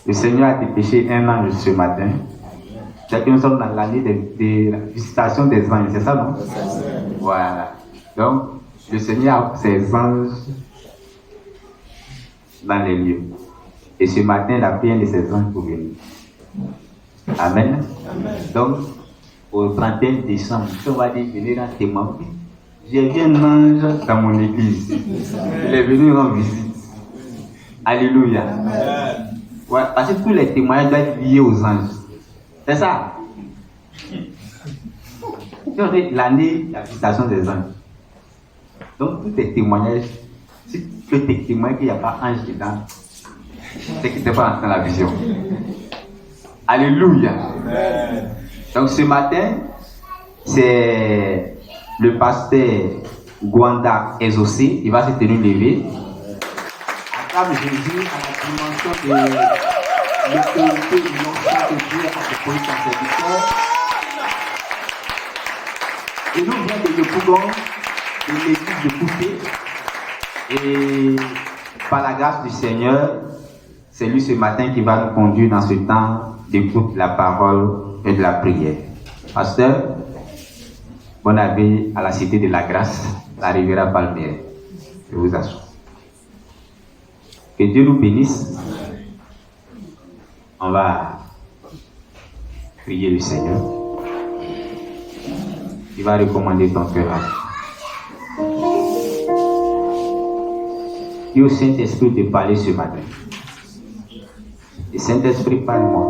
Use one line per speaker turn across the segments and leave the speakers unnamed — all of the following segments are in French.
Le Seigneur a dépêché un ange ce matin. C'est que nous sommes dans l'année de la visitation des anges, c'est ça, non? Voilà. Donc, le Seigneur a ses anges dans les lieux. Et ce matin, il a pris un de ses anges pour venir. Amen. Donc, au 31 décembre, on va dire venir en témoin. J'ai vu un ange dans mon église. Il est venu rendre visite. Alléluia. Ouais, parce que tous les témoignages doivent être liés aux anges. C'est ça. C'est l'année de la visitation des anges. Donc, tous tes témoignages, si tu peux témoigner qu'il n'y a pas ange dedans, c'est que tu n'es pas entré dans la vision. Alléluia. Donc, ce matin, c'est le pasteur Gwanda Exaucé. Il va se tenir levé. Acclame Jésus à la dimension de l'autorité du nom saint de Dieu à ce point son serviteur. Et nous venons de Yopougon, de l'église de Coupé. Et par la grâce du Seigneur, c'est lui ce matin qui va nous conduire dans ce temps d'écoute de la parole et de la prière. Pasteur, bon avis à la cité de la grâce, la Riviera Palmière. Je vous assure. Que Dieu nous bénisse. On va prier le Seigneur. Il va recommander ton cœur à lui. Dis au Saint-Esprit de parler ce matin. Et Saint-Esprit, parle-moi.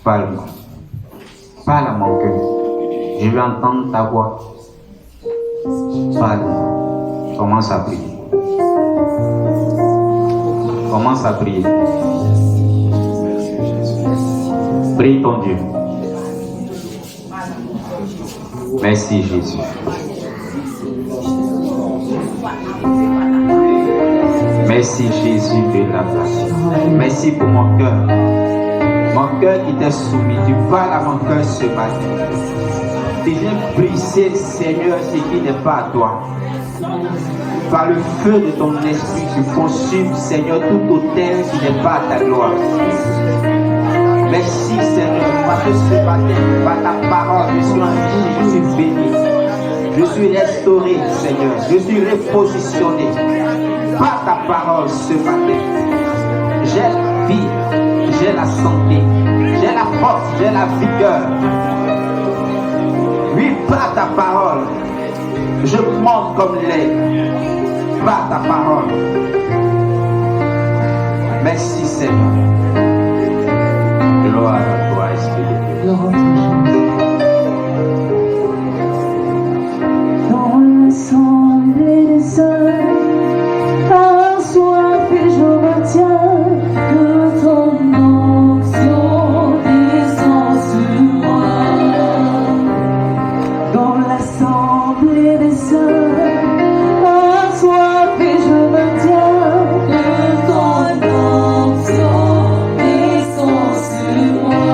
Parle-moi. Parle à mon cœur. Je veux entendre ta voix. Parle. Commence à prier. Commence à prier. Prie ton Dieu. Merci Jésus. Merci Jésus de la grâce. Merci pour mon cœur. Mon cœur qui t'est soumis. Tu parles à mon cœur ce matin. Tu viens briser, Seigneur, ce qui n'est pas à toi. Par le feu de ton esprit, tu consumes, Seigneur, tout autel qui n'est pas à ta gloire. Merci, Seigneur, parce que ce matin, par ta parole, je suis enrichi, je suis béni. Je suis restauré, Seigneur. Je suis repositionné. Par ta parole ce matin, j'ai la vie, j'ai la santé, j'ai la force, j'ai la vigueur. Oui, par ta parole, je monte comme l'aigle. Par ta parole. Merci Seigneur. Gloire à toi, Esprit de Dieu.
Dans l'assemblée des saints, par soif et je retiens que ton onction descend sur moi. Dans l'assemblée des saints, par soif et je retiens que ton onction descend sur moi.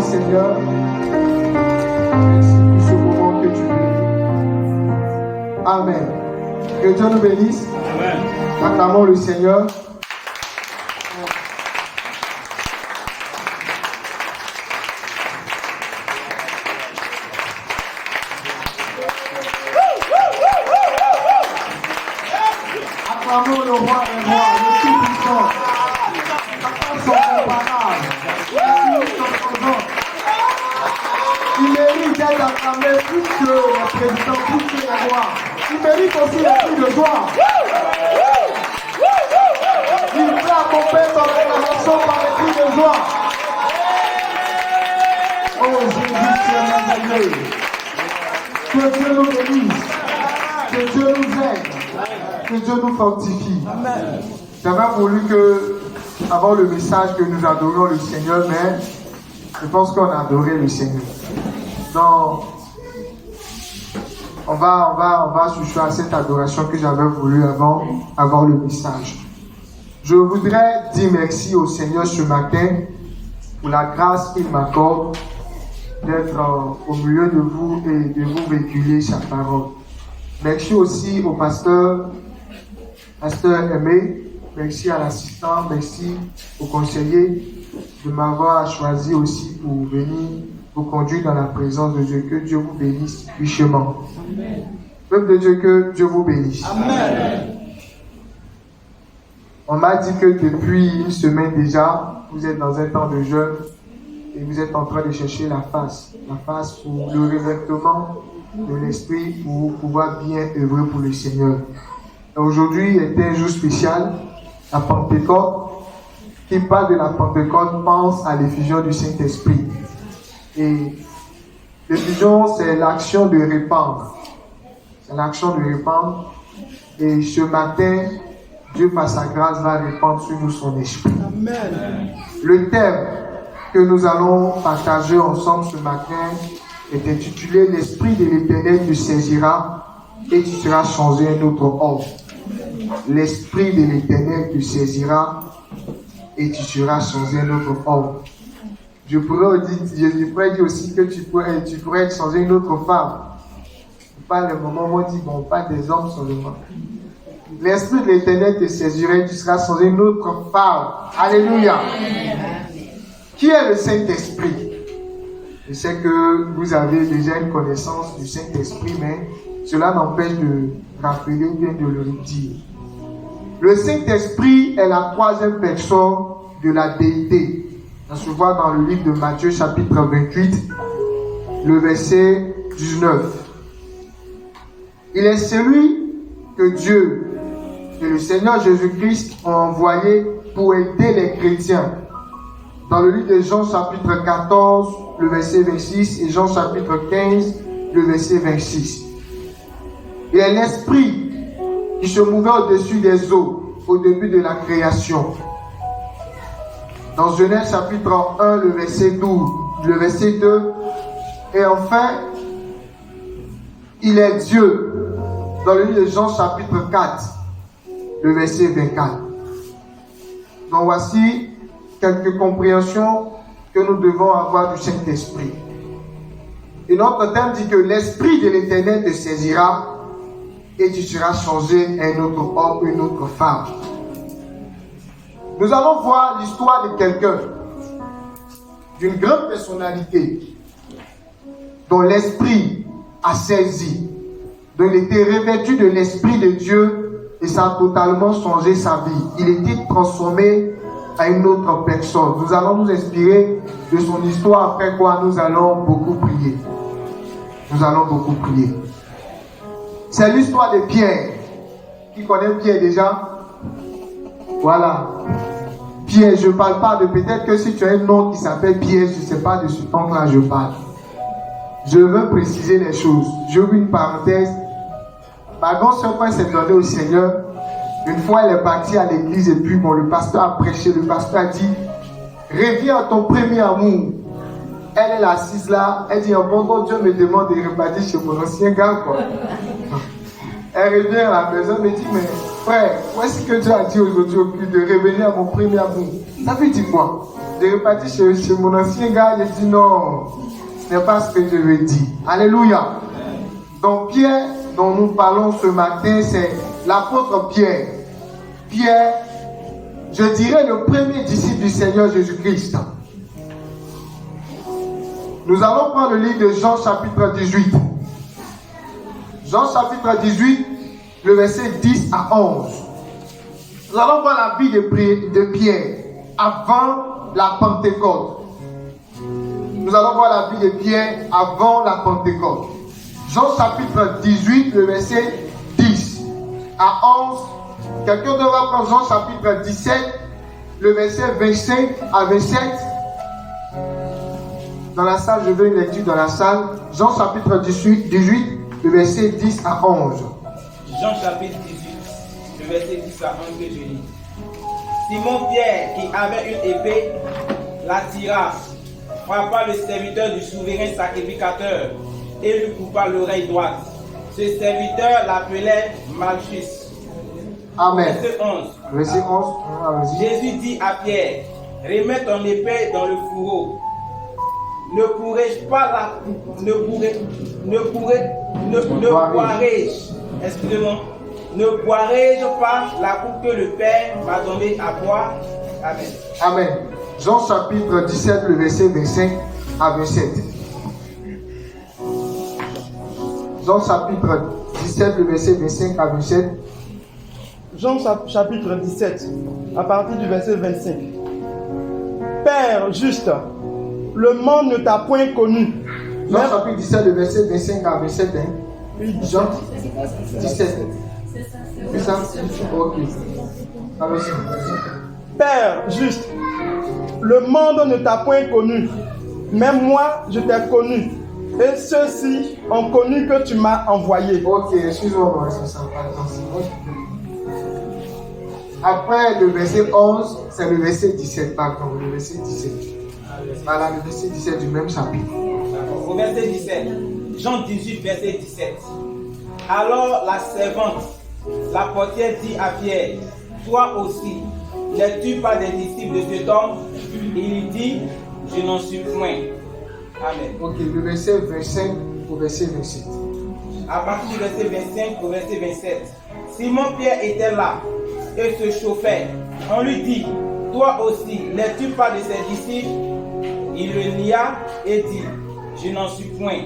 Seigneur. Merci pour ce moment que tu veux. Amen. Que Dieu nous bénisse.
Amen.
Acclamons le Seigneur. Acclamons le roi des rois, le tout-puissant. Son comparable. Il mérite d'être acclamé plus que le président, plus que les rois. Il mérite aussi les cris de joie. Il peut accompagner ton acclamation par les cris de joie. Oh Jésus, tu es merveilleux. Que Dieu nous bénisse. Que Dieu nous aide. Que Dieu nous fortifie. J'avais voulu que, avant le message, que nous adorions le Seigneur, mais je pense qu'on a adoré le Seigneur. Donc, on va chuchoter à cette adoration que j'avais voulu avant le message. Je voudrais dire merci au Seigneur ce matin pour la grâce qu'il m'accorde d'être au milieu de vous et de vous véhiculer sa parole. Merci aussi au pasteur Aimé, merci à l'assistant, merci au conseiller de m'avoir choisi aussi pour venir vous conduire dans la présence de Dieu. Que Dieu vous bénisse richement. Peuple de Dieu, que Dieu vous bénisse.
Amen.
On m'a dit que depuis une semaine déjà, vous êtes dans un temps de jeûne et vous êtes en train de chercher la face pour le revêtement de l'esprit pour pouvoir bien œuvrer pour le Seigneur. Et aujourd'hui est un jour spécial, la Pentecôte. Qui parle de la Pentecôte pense à l'effusion du Saint-Esprit. Et l'effusion, c'est l'action de répandre. C'est l'action de répandre. Et ce matin, Dieu, par sa grâce, va répandre sur nous son esprit.
Amen.
Le thème que nous allons partager ensemble ce matin est intitulé « L'Esprit de l'Éternel te saisira et tu seras changé un autre homme. » L'Esprit de l'Éternel te saisira et tu seras changé un autre homme. Je pourrais dire aussi que tu pourrais être changé une autre femme. Pas le moment où on dit, bon, pas des hommes seulement. L'Esprit de l'Éternel te saisira et tu seras changé une autre femme. Alléluia. Qui est le Saint-Esprit? Je sais que vous avez déjà une connaissance du Saint-Esprit, mais cela n'empêche de rappeler ou bien de le redire. Le Saint-Esprit est la troisième personne de la déité. Ça se voit dans le livre de Matthieu, chapitre 28, le verset 19. Il est celui que Dieu et le Seigneur Jésus-Christ ont envoyé pour aider les chrétiens. Dans le livre de Jean, chapitre 14, le verset 26, et Jean, chapitre 15, le verset 26. Il est l'Esprit qui se mouvait au-dessus des eaux au début de la création. Dans Genèse chapitre 1, le verset 12, le verset 2, et enfin, il est Dieu. Dans le livre de Jean chapitre 4, le verset 24. Donc voici quelques compréhensions que nous devons avoir du Saint-Esprit. Et notre thème dit que l'Esprit de l'Éternel te saisira et tu seras changé un autre homme, une autre femme. Nous allons voir l'histoire de quelqu'un, d'une grande personnalité, dont l'Esprit a saisi, dont il était revêtu de l'Esprit de Dieu et ça a totalement changé sa vie. Il était transformé à une autre personne. Nous allons nous inspirer de son histoire, après quoi nous allons beaucoup prier. Nous allons beaucoup prier. C'est l'histoire de Pierre. Qui connaît Pierre déjà? Voilà. Pierre, je ne parle pas de peut-être que si tu as un nom qui s'appelle Pierre, je ne sais pas de ce temps-là je parle. Je veux préciser les choses. J'ouvre une parenthèse. Ma grand-sœur, quand elle s'est donnée au Seigneur, une fois elle est partie à l'église et puis bon, le pasteur a prêché, le pasteur a dit reviens à ton premier amour. Elle est assise là, elle dit bon, Dieu me demande de repartir chez mon ancien gars quoi. Elle revient à la maison, me dit mais frère, où est-ce que Dieu a dit aujourd'hui au plus de revenir à mon premier amour? Ça veut dire quoi? J'ai reparti chez mon ancien gars, il dit non, ce n'est pas ce que je veux dire. Alléluia. Donc Pierre, dont nous parlons ce matin, c'est l'apôtre Pierre. Pierre, je dirais le premier disciple du Seigneur Jésus-Christ. Nous allons prendre le livre de Jean chapitre 18. Jean chapitre 18, le verset 10 à 11. Nous allons voir la vie de Pierre avant la Pentecôte. Nous allons voir la vie de Pierre avant la Pentecôte. Jean chapitre 18, le verset 10 à 11. Quelqu'un devra prendre Jean chapitre 17, le verset 25 à 27. Dans la salle, je veux une lecture dans la salle. Jean chapitre 18, le verset 10 à 11.
Jean chapitre 18, le verset 10 à 11 que je lis. Simon Pierre, qui avait une épée, la tira, frappa le serviteur du souverain sacrificateur et lui coupa l'oreille droite. Ce serviteur l'appelait Malchus.
Amen.
Verset 11.
Verset 11.
Jésus dit à Pierre, remets ton épée dans le fourreau. Ne boirai-je, pas la coupe que le Père m'a donnée à boire? Amen.
Amen. Jean chapitre 17, le verset 25 à 27. Jean chapitre 17, le verset 25 à 27.
Jean chapitre 17, à partir du verset 25. Père juste, le monde ne t'a point connu.
Jean chapitre 17, le verset 25 à 27. Hein? Jean 17. C'est ça? Ok. Allons-y.
Père juste, le monde ne t'a point connu. Même moi, je t'ai connu. Et ceux-ci ont connu que tu m'as envoyé.
Ok, excuse-moi, c'est ça. Après le verset 11, c'est le verset 17. Pardon, le verset 17. Voilà, le verset 17 du même chapitre.
Au verset 17. Jean 18, verset 17. Alors la servante, la portière, dit à Pierre, toi aussi, n'es-tu pas des disciples de cet homme? Il dit, je n'en suis point. Amen.
Ok, le verset 25 au verset 27.
À partir du verset 25 au verset 27. Simon Pierre était là et se chauffait. On lui dit, toi aussi, n'es-tu pas de ses disciples? Il le nia et dit, je n'en suis point.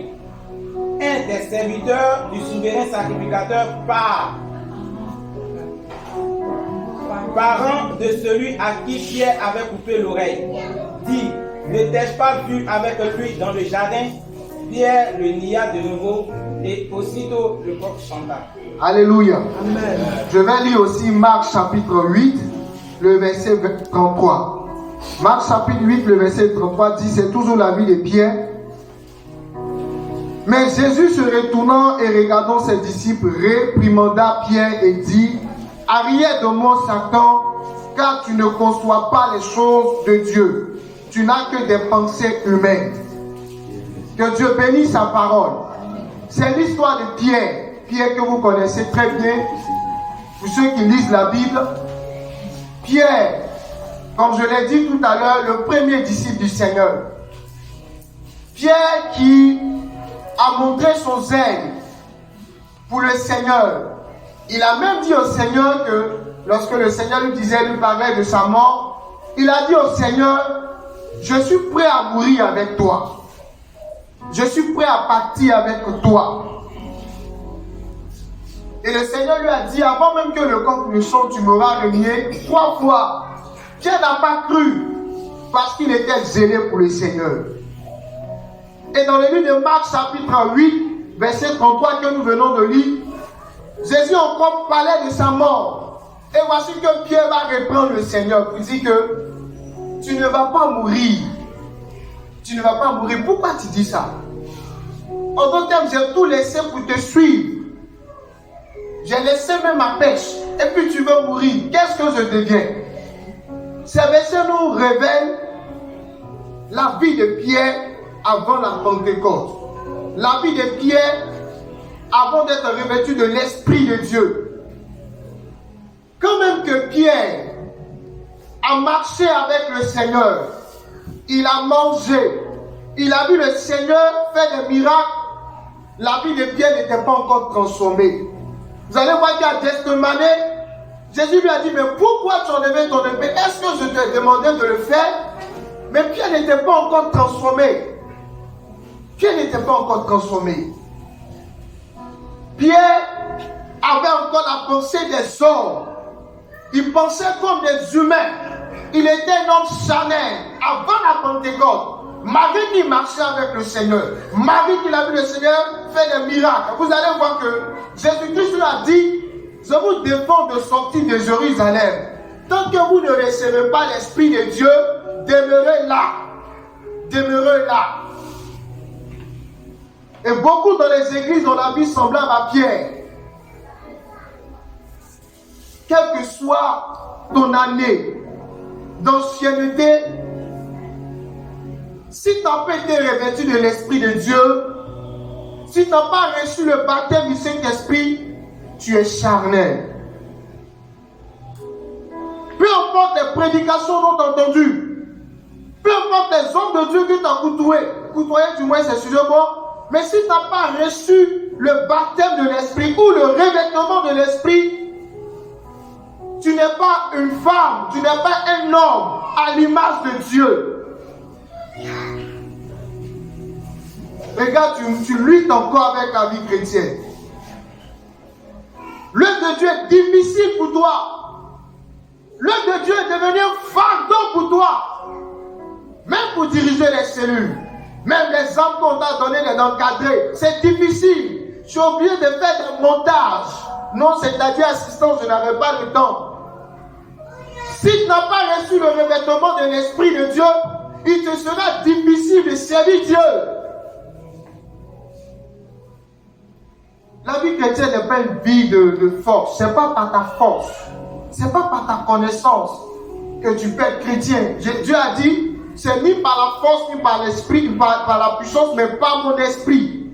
Un des serviteurs du souverain sacrificateur parent de celui à qui Pierre avait coupé l'oreille, dit, ne t'ai-je pas vu avec lui dans le jardin? Pierre le nia de nouveau et aussitôt le coq chanta.
Alléluia.
Amen.
Je vais lire aussi Marc chapitre 8, le verset 33. Marc chapitre 8, le verset 33 dit, c'est toujours la vie de Pierre. Mais Jésus se retournant et regardant ses disciples, réprimanda Pierre et dit, arrière de moi Satan, car tu ne conçois pas les choses de Dieu. Tu n'as que des pensées humaines. Que Dieu bénisse sa parole. C'est l'histoire de Pierre. Pierre que vous connaissez très bien. Pour ceux qui lisent la Bible. Pierre, comme je l'ai dit tout à l'heure, le premier disciple du Seigneur. Pierre qui a montré son zèle pour le Seigneur. Il a même dit au Seigneur que lorsque le Seigneur lui parlait de sa mort, il a dit au Seigneur, je suis prêt à mourir avec toi. Je suis prêt à partir avec toi. Et le Seigneur lui a dit, avant même que le coq ne chante, tu m'auras renié 3 fois. Pierre n'a pas cru parce qu'il était zélé pour le Seigneur. Et dans le livre de Marc chapitre 8, verset 33 que nous venons de lire, Jésus encore parlait de sa mort. Et voici que Pierre va reprendre le Seigneur pour dire que tu ne vas pas mourir. Tu ne vas pas mourir. Pourquoi tu dis ça? En d'autres termes, j'ai tout laissé pour te suivre. J'ai laissé même ma pêche. Et puis tu veux mourir. Qu'est-ce que je deviens? Ces versets nous révèlent la vie de Pierre avant la Pentecôte. La vie de Pierre avant d'être revêtu de l'Esprit de Dieu. Quand même que Pierre a marché avec le Seigneur, il a mangé, il a vu le Seigneur faire des miracles. La vie de Pierre n'était pas encore transformée. Vous allez voir qu'à Gethsemane, Jésus lui a dit, mais pourquoi tu enlevais ton épée? Est-ce que je t'ai demandé de le faire? Mais Pierre n'était pas encore transformé. Pierre n'était pas encore transformé. Pierre avait encore la pensée des hommes. Il pensait comme des humains. Il était un homme charnel. Avant la Pentecôte, Marie qui marchait avec le Seigneur, Marie qui a vu le Seigneur faire des miracles. Vous allez voir que Jésus-Christ lui a dit, je vous défends de sortir de Jérusalem. Tant que vous ne recevez pas l'Esprit de Dieu, demeurez là. Demeurez là. Et beaucoup dans les églises ont la vie semblable à Pierre. Quelle que soit ton année d'ancienneté, si tu n'as pas été revêtu de l'Esprit de Dieu, si tu n'as pas reçu le baptême du Saint-Esprit, tu es charnel. Peu importe les prédications dont tu as entendu, peu importe les hommes de Dieu que tu as côtoyé du moins c'est sujet bon, mais si tu n'as pas reçu le baptême de l'Esprit ou le revêtement de l'Esprit, tu n'es pas une femme, tu n'es pas un homme à l'image de Dieu. Regarde, tu luttes encore avec la vie chrétienne. L'œuvre de Dieu est difficile pour toi. L'œuvre de Dieu est devenu un fardeau pour toi. Même pour diriger les cellules, même les hommes qu'on t'a donné d'encadrer, c'est difficile. Tu es obligé de faire des montages. Non, c'est-à-dire assistance, je n'avais pas le temps. Si tu n'as pas reçu le revêtement de l'Esprit de Dieu, il te sera difficile de servir Dieu. La vie chrétienne n'est pas une vie de force. Ce n'est pas par ta force. Ce n'est pas par ta connaissance que tu peux être chrétien. Dieu a dit, c'est ni par la force, ni par l'esprit, ni par la puissance, mais par mon esprit.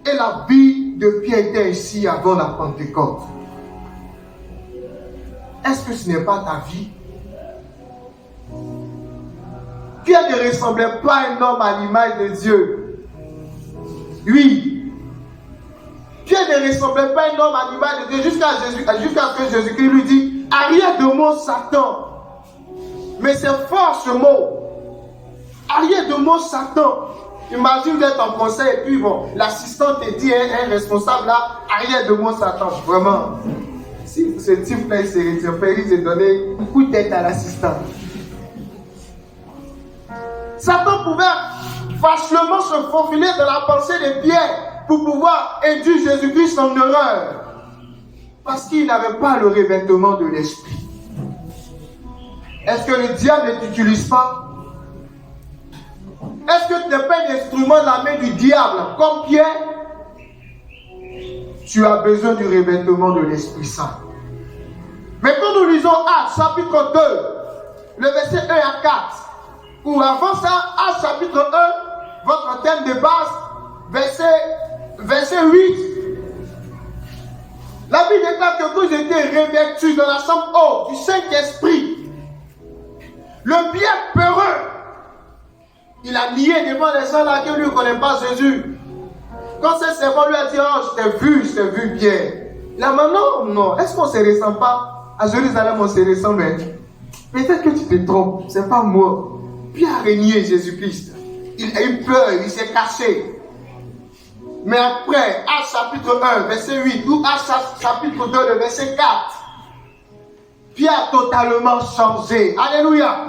Et la vie de Pierre était ici avant la Pentecôte. Est-ce que ce n'est pas ta vie? Pierre ne ressemblait pas à un homme à l'image de Dieu. Oui. Pierre ne ressemblait pas à un homme à l'image de Dieu jusqu'à ce que Jésus-Christ lui dit, arrière de moi Satan. Mais c'est fort ce mot. Arrière de moi Satan. Imagine d'être en conseil et puis bon, l'assistant te dit, un responsable là, arrière de moi Satan. Vraiment. Si ce type-là il s'est donné un coup de tête à l'assistant. Satan pouvait facilement se faufiler dans la pensée de Pierre pour pouvoir induire Jésus-Christ en erreur. Parce qu'il n'avait pas le revêtement de l'esprit. Est-ce que le diable ne t'utilise pas? Est-ce que tu n'es pas un instrument de la main du diable comme Pierre? Tu as besoin du revêtement de l'Esprit Saint. Mais quand nous lisons Actes chapitre 2, le verset 1 à 4, ou avant ça, Actes chapitre 1, votre thème de base, verset 8, la Bible déclare que vous étiez revêtus dans la chambre haute du Saint-Esprit. Le bien peureux, il a nié devant les gens là qui ne lui connaissent pas Jésus. Quand ses servants lui a dit, oh, je t'ai vu Pierre. Il a dit, non, est-ce qu'on ne se ressemble pas? À Jérusalem, on se ressemble. Peut-être que tu te trompes, c'est pas moi. Pierre a renié Jésus-Christ. Il a eu peur, il s'est caché. Mais après, Actes chapitre 1, verset 8, ou Actes chapitre 2, le verset 4, Pierre a totalement changé. Alléluia.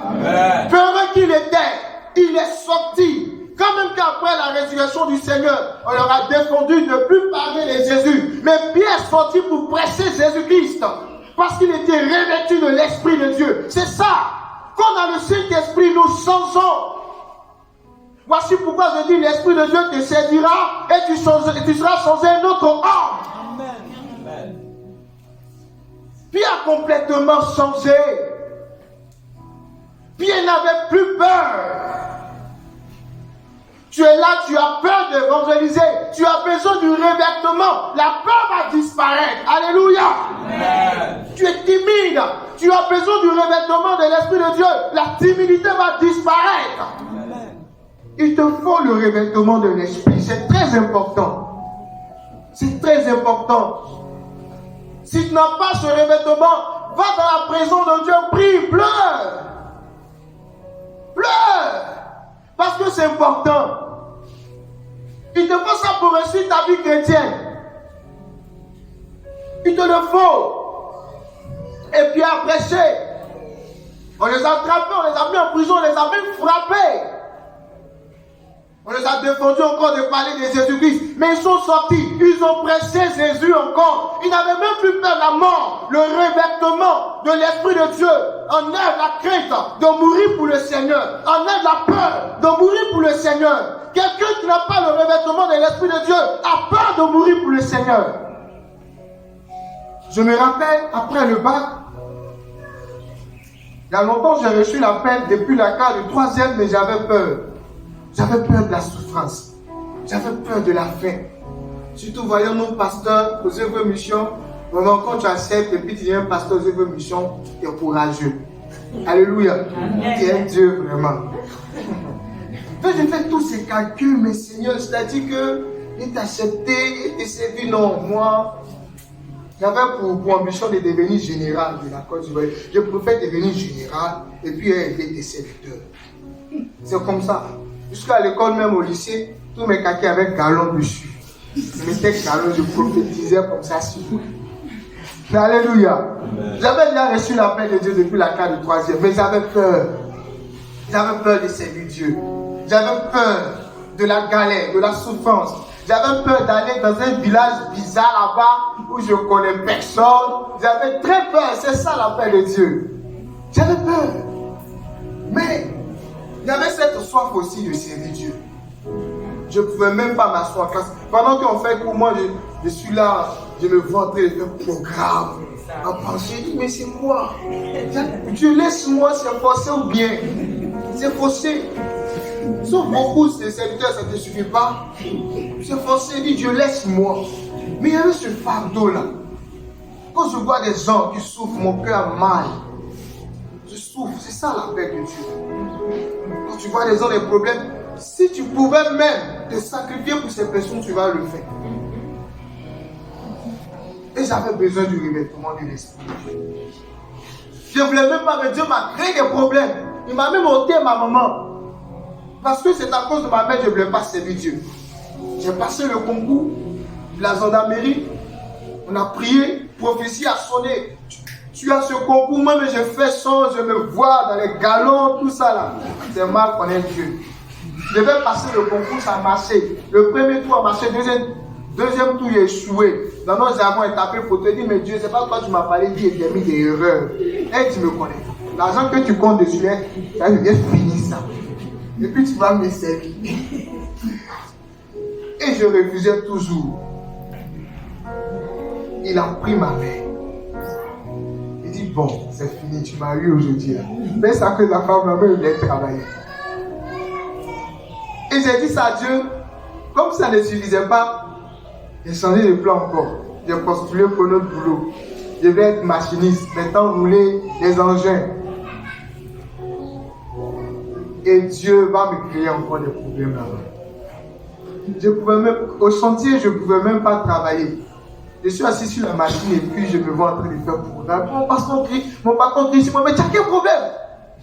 Peureux qu'il était, il est sorti. Quand même qu'après la résurrection du Seigneur, on leur a défendu de ne plus parler de Jésus. Mais Pierre est sorti pour prêcher Jésus-Christ. Parce qu'il était revêtu de l'Esprit de Dieu. C'est ça. Quand on a le Saint-Esprit, nous changeons. Voici pourquoi je dis, l'Esprit de Dieu te saisira et tu seras changé un autre homme. Amen. Pierre a complètement changé. Pierre n'avait plus peur. Tu es là, tu as peur d'évangéliser. Tu as besoin du revêtement. La peur va disparaître. Alléluia.
Amen.
Tu es timide. Tu as besoin du revêtement de l'Esprit de Dieu. La timidité va disparaître. Il te faut le revêtement de l'Esprit. C'est très important. C'est très important. Si tu n'as pas ce revêtement, va dans la présence de Dieu, prie, pleure. Pleure. Parce que c'est important. Il te faut ça pour réussir ta vie chrétienne. Il te le faut. Et puis à prêcher. On les a attrapés, on les a mis en prison, on les a même frappés. On les a défendus encore de parler de Jésus-Christ. Mais ils sont sortis. Ils ont pressé Jésus encore. Ils n'avaient même plus peur de la mort. Le revêtement de l'Esprit de Dieu enlève la crainte de mourir pour le Seigneur. Enlève la peur de mourir pour le Seigneur. Quelqu'un qui n'a pas le revêtement de l'Esprit de Dieu a peur de mourir pour le Seigneur. Je me rappelle, après le bac, il y a longtemps, j'ai reçu l'appel depuis la classe du 3e, mais j'avais peur. J'avais peur de la souffrance. J'avais peur de la faim. Surtout voyant nos pasteurs aux œuvres mission. Vraiment, quand tu acceptes et puis tu deviens pasteur aux œuvres mission, tu es courageux. Alléluia. Tu es Dieu vraiment. Donc j'ai fait tous ces calculs, mais Seigneur, c'est-à-dire que il t'a accepté, il t'a servi. Non, moi, j'avais pour ambition de devenir général de la Côte d'Ivoire. Je préfère devenir général et puis aider tes serviteurs. C'est comme ça. Jusqu'à l'école, même au lycée, tous mes caquets avaient galon dessus. Je mettais galon, je prophétisais comme ça sur vous. Alléluia. J'avais déjà reçu l'appel de Dieu depuis la classe du 3e, mais j'avais peur. J'avais peur de servir Dieu. J'avais peur de la galère, de la souffrance. J'avais peur d'aller dans un village bizarre là-bas où je ne connais personne. J'avais très peur, c'est ça l'appel de Dieu. J'avais peur. Mais il y avait cette soif aussi de servir Dieu. Je ne pouvais même pas m'asseoir en classe. Pendant qu'on fait cours, moi je suis là, je me vois en train de faire un programme. En pensant, je dis, mais c'est quoi? Dieu, laisse-moi, c'est forcé ou bien? C'est forcé. Sauf beaucoup de serviteurs, ça ne te suffit pas. C'est forcé, dit Dieu, laisse-moi. Mais il y avait ce fardeau-là. Quand je vois des gens qui souffrent, mon cœur a mal. Je souffre, c'est ça l'appel de Dieu. Quand tu vois des gens des problèmes, si tu pouvais même te sacrifier pour ces personnes, tu vas le faire. Et j'avais besoin du revêtement de l'Esprit de Dieu. Je ne voulais même pas, mais Dieu m'a créé des problèmes. Il m'a même ôté ma maman. Parce que c'est à cause de ma mère que je ne voulais pas servir Dieu. J'ai passé le concours de la gendarmerie. On a prié, prophétie a sonné. Tu as ce concours, moi, mais je fais son, je me vois dans les galons, tout ça là. C'est mal qu'on ait Dieu. Je devais passer le concours, ça a marché. Le premier tour a marché, deuxième tour, j'ai échoué. Dans nos avons tapé pour te dire, mais Dieu, c'est pas toi tu m'as parlé, dit, et mis des erreurs. Et tu me connais. L'argent que tu comptes dessus, ça veut dire fini ça. Et puis tu vas me servir. Et je refusais toujours. Il a pris ma main. Il dit, bon, c'est fini, tu m'as eu aujourd'hui. Mais ça fait la femme, ma mère voulait travailler. Et j'ai dit ça à Dieu. Comme ça ne suffisait pas, j'ai changé de plan encore. J'ai postulé pour notre boulot. Je vais être machiniste, maintenant rouler les engins. Et Dieu va me créer encore des problèmes là-bas. Je pouvais même, au chantier, je ne pouvais même pas travailler. Je suis assis sur la machine et puis je me vois en train de faire programme. Mon patron crie, mais tu as quel problème?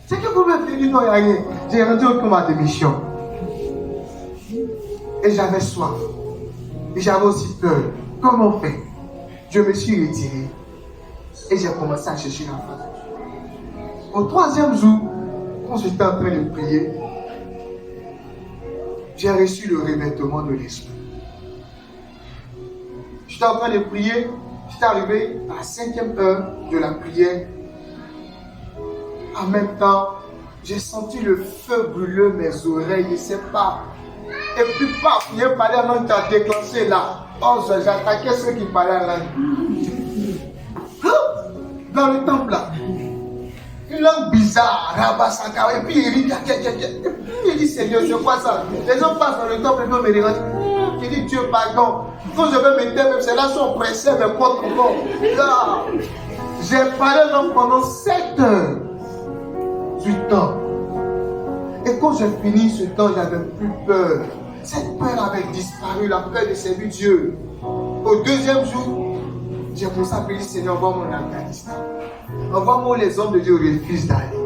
Tu as quel problème? Je dis non, il n'y a rien. J'ai rendu compte ma démission. Et j'avais soif. Et j'avais aussi peur. Comment faire? Je me suis retiré. Et j'ai commencé à chercher la face de Dieu. Au 3e jour, quand j'étais en train de prier, j'ai reçu le revêtement de l'Esprit. J'étais en train de prier, j'étais arrivé à la 5e heure de la prière. En même temps, j'ai senti le feu brûler mes oreilles, je ne sais pas. Et puis, paf, il y a parlé en langue qui a déclenché là. Oh, j'attaquais ceux qui parlaient en langue. Dans le temple là. Une langue bizarre, Rabasaka, et puis il rit, J'ai dit, Seigneur, c'est quoi ça? Les gens passent dans le temple et me regardent. J'ai dit, Dieu, pardon. Quand je vais me taire, même c'est là sont pressés, mes potes encore. Là, j'ai parlé donc pendant 7 heures du temps. Et quand j'ai fini ce temps, j'avais plus peur. Cette peur avait disparu, la peur de servir Dieu. Au deuxième jour, j'ai commencé à prier, Seigneur, envoie-moi en Afghanistan. Envoie-moi les hommes de Dieu refusent d'aller.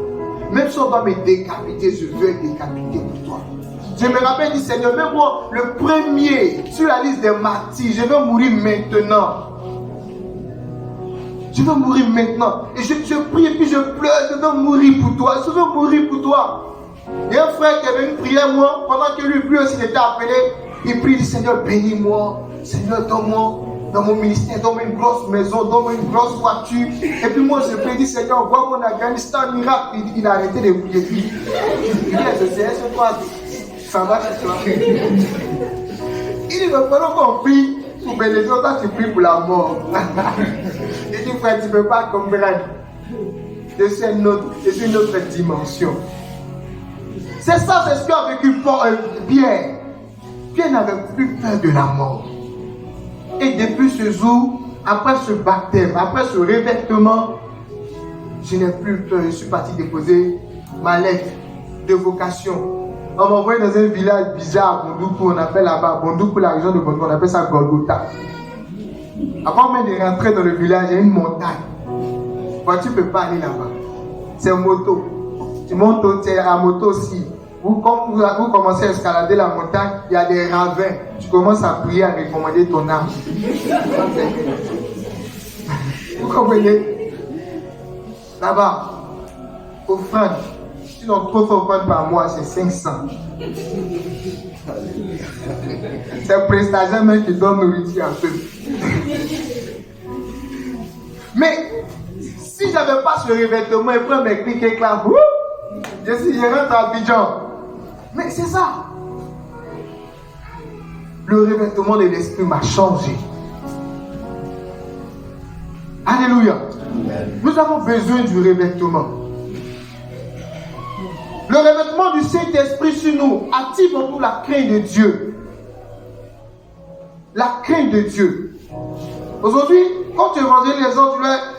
Même si on va me décapiter, je veux être décapité pour toi. Je me rappelle, dit Seigneur, même moi, le premier sur la liste des martyrs, je veux mourir maintenant. Je veux mourir maintenant. Et je prie et puis je pleure, je veux mourir pour toi. Je veux mourir pour toi. Il y a un frère qui avait une prière, moi, pendant que lui aussi était appelé. Il prie, dit Seigneur, bénis-moi. Seigneur, donne-moi dans mon ministère, donne-moi une grosse maison, donne-moi une grosse voiture. Et puis moi, je prie, dit Seigneur, envoie-moi en Afghanistan, miracle. Il a arrêté de prier. Il dit, c'est quoi? Ça va chez toi. Il dit, mais pendant qu'on prie pour bénédiction, toi tu pries pour la mort. Il dit, frère, tu ne peux pas comprendre. Je suis une autre dimension. C'est ça, c'est ce qu'a vécu Pierre. Pierre n'avait plus peur de la mort. Et depuis ce jour, après ce baptême, après ce revêtement, je n'ai plus peur. Je suis parti déposer ma lettre de vocation. On m'a envoyé dans un village bizarre, Bondoukou, on appelle là-bas, Bondoukou, la région de Bondoukou, on appelle ça Golgotha. Avant même de rentrer dans le village, il y a une montagne. Tu ne peux pas aller là-bas. C'est une moto. Tu montes à moto aussi. Vous commencez à escalader la montagne, il y a des ravins. Tu commences à prier, à recommander ton âme. Vous comprenez? Là-bas, offrande. Sinon, trop offrande par mois, c'est 500. C'est un prestataire même qui donne nourriture un peu. Mais, si je n'avais pas ce revêtement, il prend mes clics et clap. Je rentre à Abidjan. Mais c'est ça. Le revêtement de l'esprit m'a changé. Alléluia. Nous avons besoin du revêtement. Le revêtement du Saint-Esprit sur nous active en nous la crainte de Dieu. La crainte de Dieu. Aujourd'hui, quand tu évangélises les gens,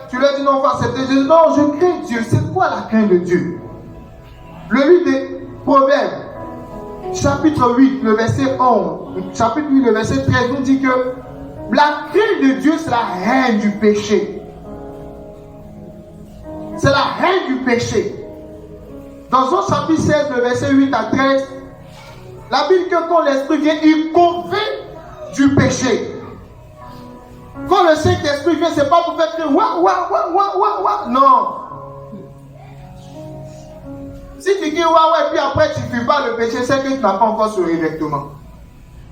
tu leur dis non, on va accepter Jésus. Non, je crains Dieu. C'est quoi la crainte de Dieu? Le livre des Proverbes, chapitre 8, le verset 11, chapitre 8, le verset 13, nous dit que la crainte de Dieu, c'est la haine du péché. C'est la haine du péché. Dans Jean chapitre 16, le verset 8 à 13, la Bible dit que quand l'Esprit vient, il convainc du péché. Quand le Saint-Esprit vient, c'est pas pour faire crier ouah, ouah, ouah, ouah, ouah, ouah. Non. Si tu dis ouah, ouah, et puis après tu ne fuis pas le péché, c'est que tu n'as pas encore ce revêtement.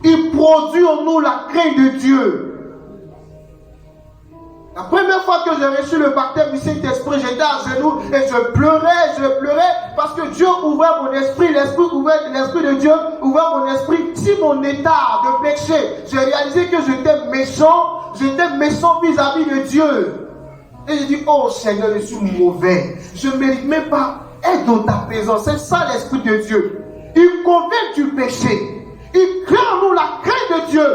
Il produit en nous la crainte de Dieu. La première fois que j'ai reçu le baptême du Saint-Esprit, j'étais à genoux et je pleurais parce que Dieu ouvrait mon esprit, l'esprit de Dieu ouvrait mon esprit sur mon état de péché. J'ai réalisé que j'étais méchant vis-à-vis de Dieu. Et j'ai dit, oh Seigneur, je suis mauvais. Je ne mérite même pas être dans ta présence. C'est ça l'esprit de Dieu. Il convainc du péché. Il crée en nous la crainte de Dieu.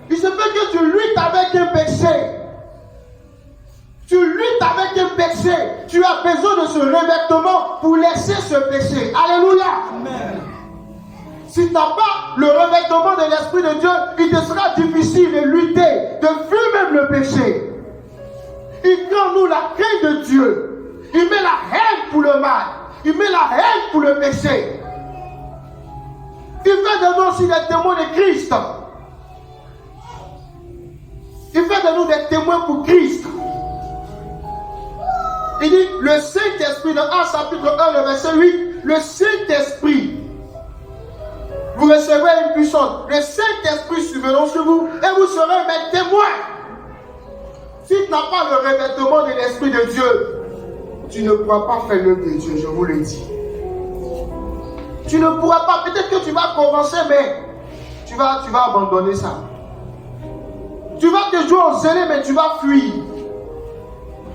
Il se fait que tu luttes avec un péché. Tu luttes avec un péché. Tu as besoin de ce revêtement pour laisser ce péché. Alléluia. Amen. Si tu n'as pas le revêtement de l'Esprit de Dieu, il te sera difficile de lutter, de fuir même le péché. Il crée en nous la crainte de Dieu. Il met la haine pour le mal. Il met la haine pour le péché. Il fait de nous aussi des témoins de Christ. Il fait de nous des témoins pour Christ. Il dit, le Saint-Esprit, dans 1 chapitre 1, le verset 8, le Saint-Esprit, vous recevrez une puissance. Le Saint-Esprit surviendra sur vous et vous serez mes témoins. Si tu n'as pas le revêtement de l'Esprit de Dieu, tu ne pourras pas faire l'œuvre de Dieu, je vous le dis. Tu ne pourras pas, peut-être que tu vas commencer, mais tu vas abandonner ça. Tu vas te jouer au zélé, mais tu vas fuir.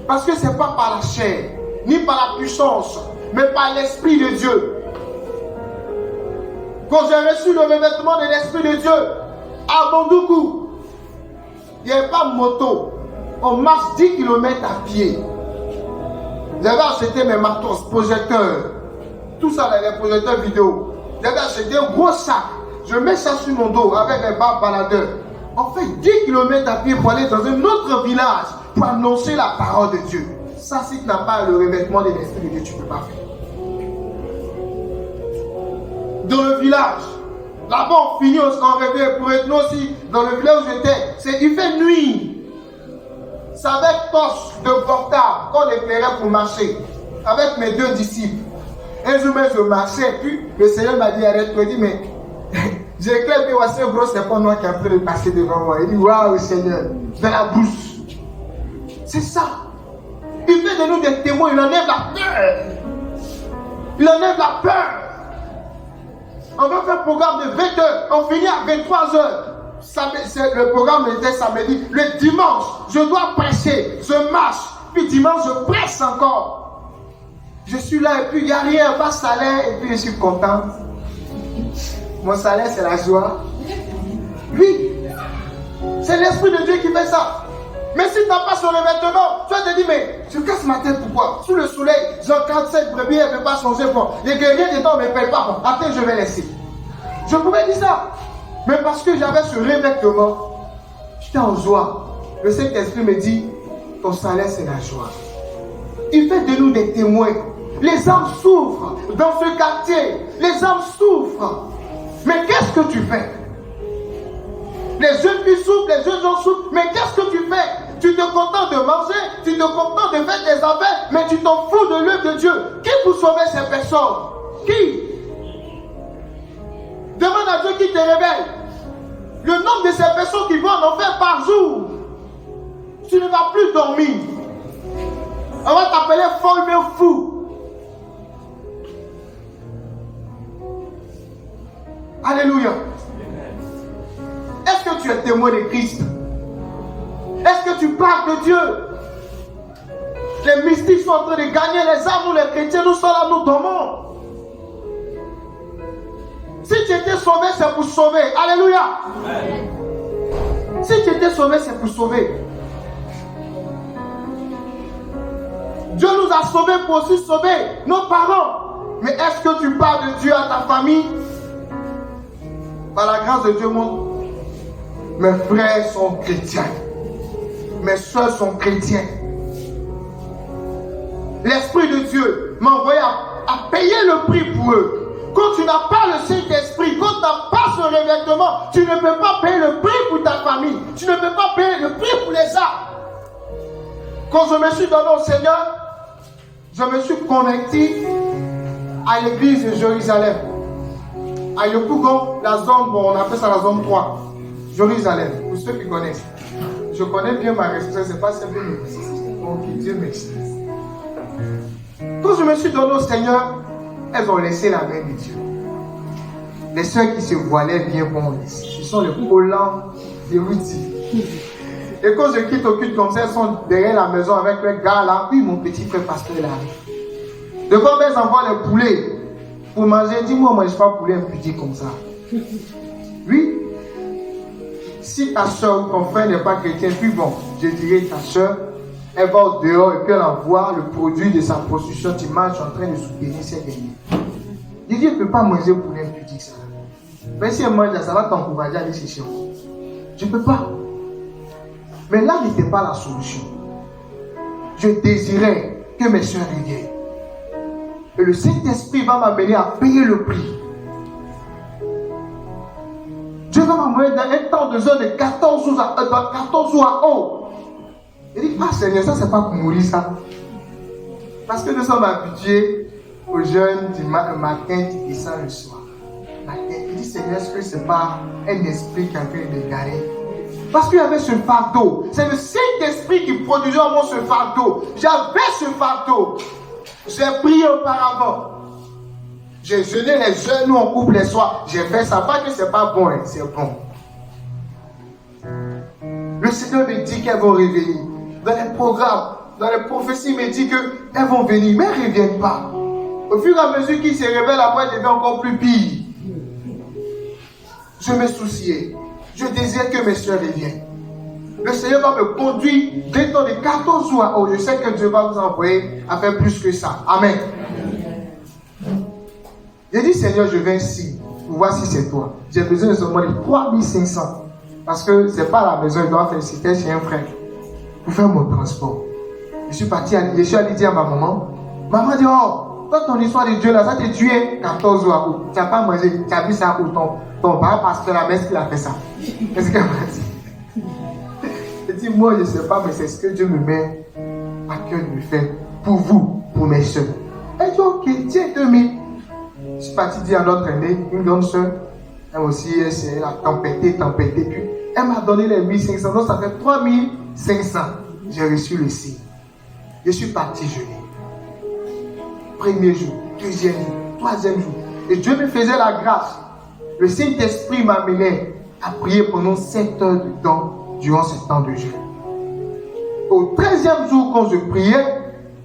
Parce que ce n'est pas par la chair, ni par la puissance, mais par l'Esprit de Dieu. Quand j'ai reçu le revêtement de l'Esprit de Dieu, à Bandoukou, il n'y avait pas de moto. On marche 10 km à pied. J'avais acheté mes matos, projecteurs, tout ça, les projecteurs vidéo. J'avais acheté un gros sac. Je mets ça sur mon dos avec les barres baladeurs. On fait 10 km à pied pour aller dans un autre village pour annoncer la parole de Dieu. Ça, si tu n'as pas le revêtement de l'Esprit de Dieu, tu ne peux pas faire. Dans le village, là-bas on finit, on se réveille pour être nous aussi. Dans le village où j'étais, il fait nuit. C'est avec torche de portable qu'on éclairait pour marcher. Avec mes 2 disciples. Un jour même je marchais, puis le Seigneur m'a dit arrête, il dit mais j'éclaire, puis voici un gros serpent noir qui est en train de passer devant moi. Il dit waouh Seigneur, dans la bouche. C'est ça. Il fait de nous des témoins, il enlève la peur. Il enlève la peur. On va faire un programme de 20 heures, on finit à 23 heures. Le programme était samedi. Le dimanche, je dois prêcher, je marche, puis dimanche, je presse encore. Je suis là et puis il n'y a rien, pas de salaire, et puis je suis content. Mon salaire, c'est la joie. Oui, c'est l'Esprit de Dieu qui fait ça. Mais si tu n'as pas son revêtement, tu vas te dire, mais je casse ma tête pourquoi? Sous le soleil, j'ai 47 brebis, elle ne peut pas changer. Bon, les guerriers dedans ne me payent pas. Bon, après, je vais laisser. Je pouvais dire ça. Mais parce que j'avais ce revêtement, j'étais en joie. Le Saint-Esprit me dit, ton salaire, c'est la joie. Il fait de nous des témoins. Les âmes souffrent dans ce quartier. Les âmes souffrent. Mais qu'est-ce que tu fais? Les jeunes filles souffrent, les jeunes gens souffrent. Mais qu'est-ce que tu fais? Tu te contentes de manger, tu te contentes de faire des affaires, mais tu t'en fous de l'œuvre de Dieu. Qui pour sauver ces personnes? Qui? Demande à Dieu qui te révèle. Le nombre de ces personnes qui vont en enfer par jour. Tu ne vas plus dormir. On va t'appeler folle mais fou. Alléluia. Est-ce que tu es témoin de Christ? Est-ce que tu parles de Dieu? Les mystiques sont en train de gagner les âmes, nous les chrétiens, nous sommes là, nous dormons. Si tu étais sauvé, c'est pour sauver. Alléluia. Amen. Si tu étais sauvé, c'est pour sauver. Dieu nous a sauvés pour aussi sauver nos parents. Mais est-ce que tu parles de Dieu à ta famille? Par la grâce de Dieu, mes frères sont chrétiens. Mes soeurs sont chrétiens. L'Esprit de Dieu m'a envoyé à payer le prix pour eux. Quand tu n'as pas le Saint-Esprit, quand tu n'as pas ce revêtement, tu ne peux pas payer le prix pour ta famille. Tu ne peux pas payer le prix pour les âmes. Quand je me suis donné au Seigneur, je me suis converti à l'église de Jérusalem. À Yopougon, la zone, bon, on appelle ça la zone 3. Jérusalem, pour ceux qui connaissent. Je connais bien ma responsabilité, c'est pas simple. Donc, Dieu m'excuse. Quand je me suis donné au Seigneur, elles ont laissé la main de Dieu. Les soeurs qui se voilaient bien bon, ce sont les collants des outils. Et quand je quitte au culte comme ça, elles sont derrière la maison avec les gars là. Oui, mon petit frère pasteur là. De quoi elles envoient les poulets pour manger? Dis-moi, moi je ne mange pas poulet un petit comme ça. Oui. Si ta soeur ou ton frère n'est pas chrétien, puis bon, je dirais ta soeur, elle va au dehors et puis elle envoie le produit de sa prostitution. Tu manges en train de soutenir ses derniers. Je dis, elle ne peut pas manger poulet un petit ça. Mais si elle mange ça va t'encourager à aller chercher. Je ne peux pas. Mais là n'était pas la solution. Je désirais que mes soeurs reviennent. Et le Saint-Esprit va m'amener à payer le prix. Dieu va m'amener dans un temps de zone de 14 jours à haut. Il dit, ah Seigneur, ça c'est pas pour mourir ça. Parce que nous sommes habitués aux jeunes du matin qui descendent le soir. Il dit, Seigneur, est-ce que ce n'est pas un esprit qui est en train de garer? Parce qu'il y avait ce fardeau. C'est le Saint-Esprit qui produisait en moi ce fardeau. J'avais ce fardeau. J'ai prié auparavant. J'ai jeûné les jeûnes où on coupe les soirs. J'ai fait ça. Pas que c'est pas bon, hein, c'est bon. Le Seigneur me dit qu'elles vont revenir. Dans les programmes, dans les prophéties, il me dit qu'elles vont venir, mais elles ne reviennent pas. Au fur et à mesure qu'ils se révèlent, après, elles deviennent encore plus pires. je me souciais. Je désirais que mes soeurs reviennent. Le Seigneur va me conduire dès temps de 14 jours à haut. Je sais que Dieu va vous envoyer à faire plus que ça. Amen. J'ai dit, Seigneur, je viens ici pour voir si c'est toi. J'ai besoin de seulement de 3500. Parce que ce n'est pas à la maison, je dois faire, c'était chez un frère. Pour faire mon transport. Je suis allé dire à ma maman. Maman dit, oh, toi ton histoire de Dieu là, ça t'est tué 14 jours à haut. Tu n'as pas mangé, tu as vu ça où ton parent pasteur la messe qui a fait ça. Qu'est-ce qu'elle m'a dit? Elle dit, moi je ne sais pas, mais c'est ce que Dieu me met à cœur de faire pour vous, pour mes soeurs. Elle dit, ok, tiens 2000. Je suis parti dire à notre aînée, une grande soeur, elle aussi, elle a tempêté, puis elle m'a donné les 1500, donc ça fait 3500. J'ai reçu le signe. Je suis parti jeûner. Premier jour, deuxième jour, troisième jour. Et Dieu me faisait la grâce. Le Saint-Esprit m'amenait à prier pendant 7 heures de temps durant ce temps de jeûne. Au 13e jour, quand je priais,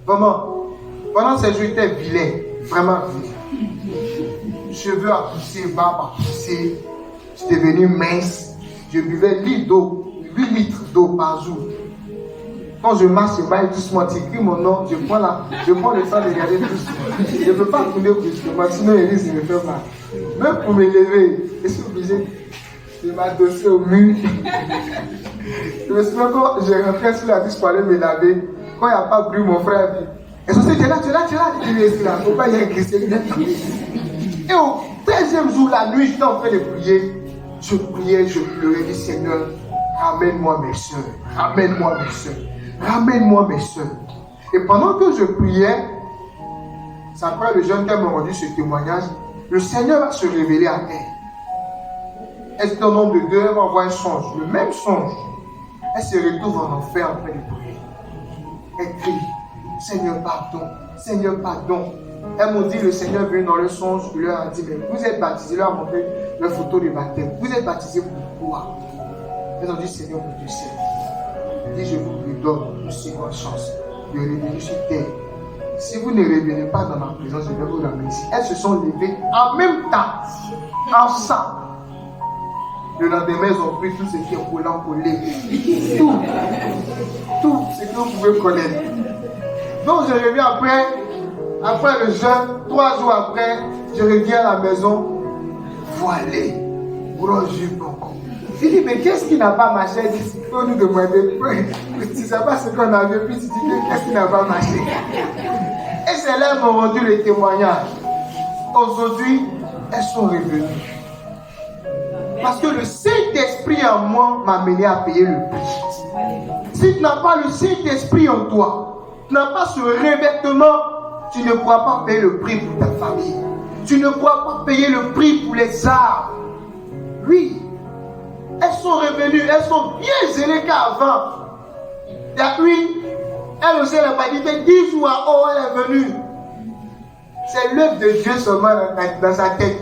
vraiment, pendant ces jours, j'étais vilain, vraiment vilain. Cheveux à pousser, barbe à pousser. J'étais devenu mince. Je buvais 8 litres d'eau par jour. Quand je marche, je vais doucement, tu écris mon nom, je prends le temps de regarder doucement. Je ne peux pas tourner brusquement, sinon il risque de me faire mal. Même pour me lever, je suis obligé de m'adosser au mur. Je me souviens quand je rentrais sur la douche pour aller me laver, quand il n'y a pas de bruit, mon frère dit, et je dis, tu es là, il est là, il ne faut pas y aller glisser. Et au 13e jour, la nuit, j'étais en train de prier. Je priais, je pleurais, je dis, Seigneur, ramène-moi mes soeurs, ramène-moi mes soeurs. Ramène-moi mes soeurs. Et pendant que je priais, c'est après le jeune qui m'a rendu ce témoignage, le Seigneur va se révéler à elle. Elle est un nombre de 2, elle m'envoie un songe, le même songe. Elle se retrouve en enfer en train de prier. Elle crie, Seigneur pardon, Seigneur pardon. Elles m'ont dit, le Seigneur venu dans le songe, il leur a dit, mais vous êtes baptisés, il leur a montré leur photo de baptême. Vous êtes baptisés pourquoi? Elles ont dit, Seigneur mon Dieu, Seigneur. Et je vous lui donne une seconde chance de revenir sur terre. Si vous ne revenez pas dans ma présence, je vais vous ramener ici. Elles se sont levées en même temps, ensemble. Le lendemain, ils ont pris tout ce qui est collant collé. Tout ce que vous pouvez connaître. Donc je reviens après le jeûne, 3 jours après, je reviens à la maison, voilé, gros jupe encore. Il dit, mais qu'est-ce qui n'a pas marché? Il dit, il faut nous demander. Tu ne sais pas ce qu'on avait, puis tu dis, qu'est-ce qui n'a pas marché? Et c'est là qu'ils m'ont rendu le témoignage. Aujourd'hui, elles sont revenues. Parce que le Saint-Esprit en moi m'a mené à payer le prix. Si tu n'as pas le Saint-Esprit en toi, tu n'as pas ce revêtement, tu ne pourras pas payer le prix pour ta famille. Tu ne pourras pas payer le prix pour les armes. Oui. Elles sont revenues, elles sont bien zélées qu'avant. Et puis, elle aussi, elle n'a pas dit que 10 jours à haut, elle est venue. C'est l'œuvre de Dieu seulement dans sa tête.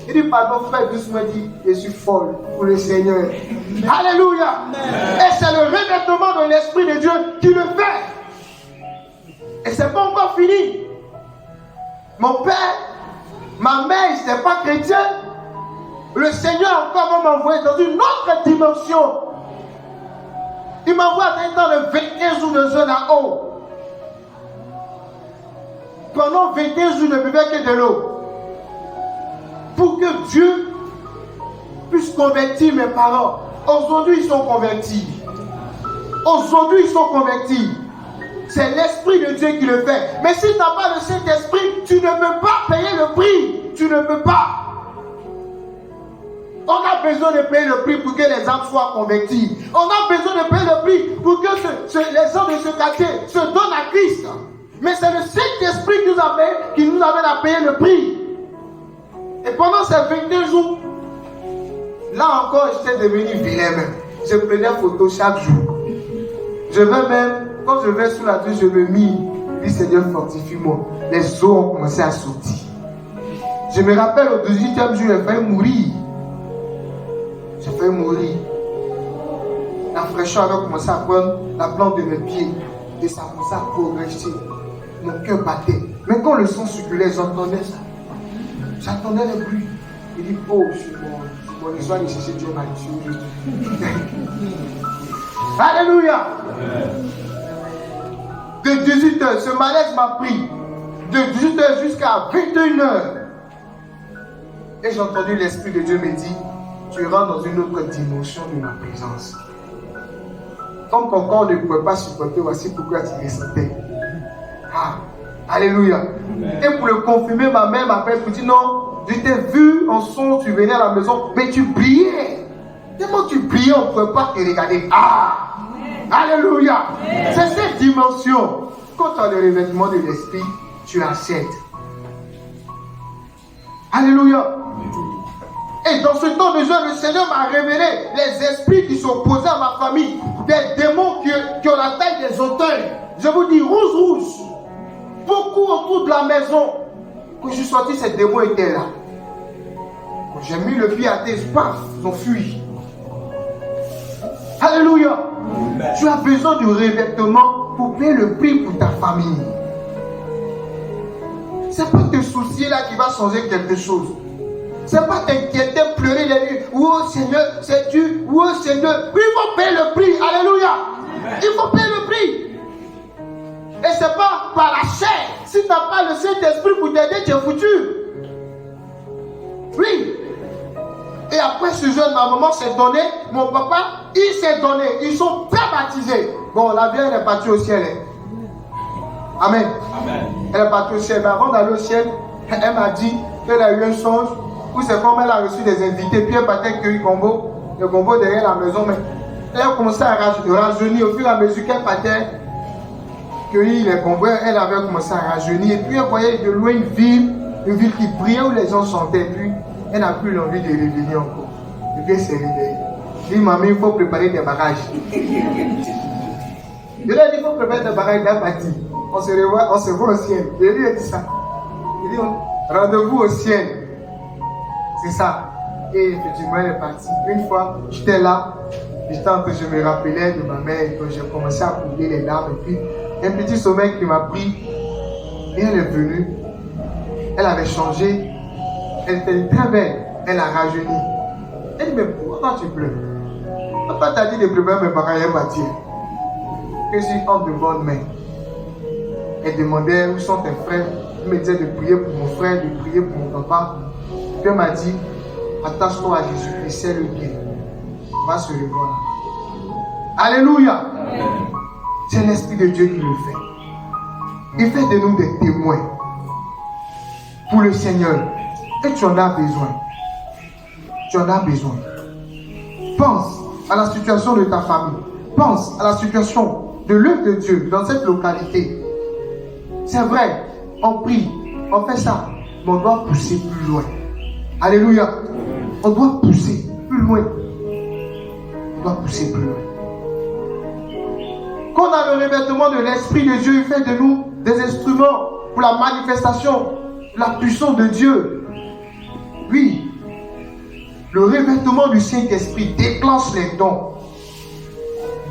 Il dit, pardon, frère, doucement, dit, je suis folle pour le Seigneur. Alléluia. Et c'est le revêtement de l'Esprit de Dieu qui le fait. Et c'est pas encore fini. Mon père, ma mère, ils n'étaient pas chrétiens. Le Seigneur encore va m'envoyer dans une autre dimension. Il m'envoie dans le 21 jours de jeûne à eau. Pendant 21 jours, je ne buvais que de l'eau. Pour que Dieu puisse convertir mes parents. Aujourd'hui, ils sont convertis. Aujourd'hui, ils sont convertis. C'est l'Esprit de Dieu qui le fait. Mais si tu n'as pas le Saint-Esprit, tu ne peux pas payer le prix. Tu ne peux pas. On a besoin de payer le prix pour que les âmes soient converties. On a besoin de payer le prix pour que les gens de ce quartier se donnent à Christ. Mais c'est le Saint-Esprit qui nous amène à payer le prix. Et pendant ces 22 jours, là encore, j'étais devenu vilain même. Je prenais photo chaque jour. Je vais même, quand je vais sous la douche, je me mis, dis Seigneur, fortifie-moi. Les os ont commencé à sortir. Je me rappelle au 18e jour, j'ai failli mourir. J'ai failli mourir. La fraîcheur avait commencé à prendre la plante de mes pieds. Et ça commençait à progresser. Mon cœur battait. Mais quand le sang circulait, j'entendais ça. J'entendais le bruit. Il dit, oh, je suis mon histoire de chercher Dieu m'a tué. Alléluia. De 18h, ce malaise m'a pris. De 18h jusqu'à 21h. Et j'ai entendu l'Esprit de Dieu me dire, tu rentres dans une autre dimension de ma présence. Comme ton corps ne pouvait pas supporter, voici pourquoi tu ressentais. Ah, alléluia. Et pour le confirmer, ma mère m'appelle pour dire non, je t'ai vu en son, tu venais à la maison, mais tu brillais. Tellement tu brillais, on ne pouvait pas te regarder. Ah, alléluia. C'est cette dimension. Quand tu as le revêtement de l'esprit, tu acceptes. Alléluia. Et dans ce temps de jeûne, le Seigneur m'a révélé les esprits qui sont posés à ma famille, des démons qui ont la taille des auteurs. Je vous dis, rouge. Beaucoup autour de la maison. Quand je suis sorti, ces démons étaient là. Quand j'ai mis le pied à terre, paf, ils ont fui. Alléluia. Tu as besoin de revêtement pour payer le prix pour ta famille. C'est pas te soucier là qui va changer quelque chose. C'est pas t'inquiéter, pleurer les nuits. Oh Seigneur, c'est Dieu. Oh Seigneur. Oui, il faut payer le prix. Alléluia. Il faut payer le prix. Et c'est pas par la chair. Si tu n'as pas le Saint-Esprit pour t'aider, tu es foutu. Oui. Et après ce jeûne, ma maman s'est donnée. Mon papa, il s'est donné. Ils sont très baptisés. Bon, la vieille, elle est partie au ciel. Amen. Amen. Elle est partie au ciel. Mais avant d'aller au ciel, elle m'a dit qu'elle a eu un songe où c'est comme elle a reçu des invités. Puis elle partait cueillir le gombo derrière la maison. Mais elle a commencé à rajeunir au fur et à mesure qu'elle partait cueillir les gombos. Elle avait commencé à rajeunir. Et puis elle voyait de loin une ville qui brillait où les gens chantaient. Puis elle n'a plus l'envie de revenir encore. Et puis elle s'est réveillée. Je dis, maman, il faut préparer des bagages. Je lui ai dit, il faut préparer des bagages d'un parti. On se voit au ciel. Je lui ai dit ça. Il dit, rendez-vous au ciel. C'est ça. Et effectivement, elle est partie. Une fois, j'étais là. Je me rappelais de ma mère. Et j'ai commencé à couler les larmes. Et puis, un petit sommeil qui m'a pris. Et elle est venue. Elle avait changé. Elle était très belle. Elle a rajeuni. Elle dit, mais pourquoi tu pleures? Papa t'a dit de préparer mes bagages à partir. Que je suis entre de bonnes mains. Elle demandait où sont tes frères. Elle me disait de prier pour mon frère, de prier pour mon papa. Puis elle m'a dit, attache-toi à Jésus-Christ, c'est le bien. On va se revoir. Alléluia. C'est l'Esprit de Dieu qui le fait. Il fait de nous des témoins pour le Seigneur. Et tu en as besoin. Tu en as besoin. Pense à la situation de ta famille. Pense à la situation de l'œuvre de Dieu dans cette localité. C'est vrai, on prie, on fait ça, mais on doit pousser plus loin. Alléluia. On doit pousser plus loin. On doit pousser plus loin. Quand on a le revêtement de l'Esprit de Dieu, il fait de nous des instruments pour la manifestation de la puissance de Dieu. Oui. Le revêtement du Saint-Esprit déclenche les dons.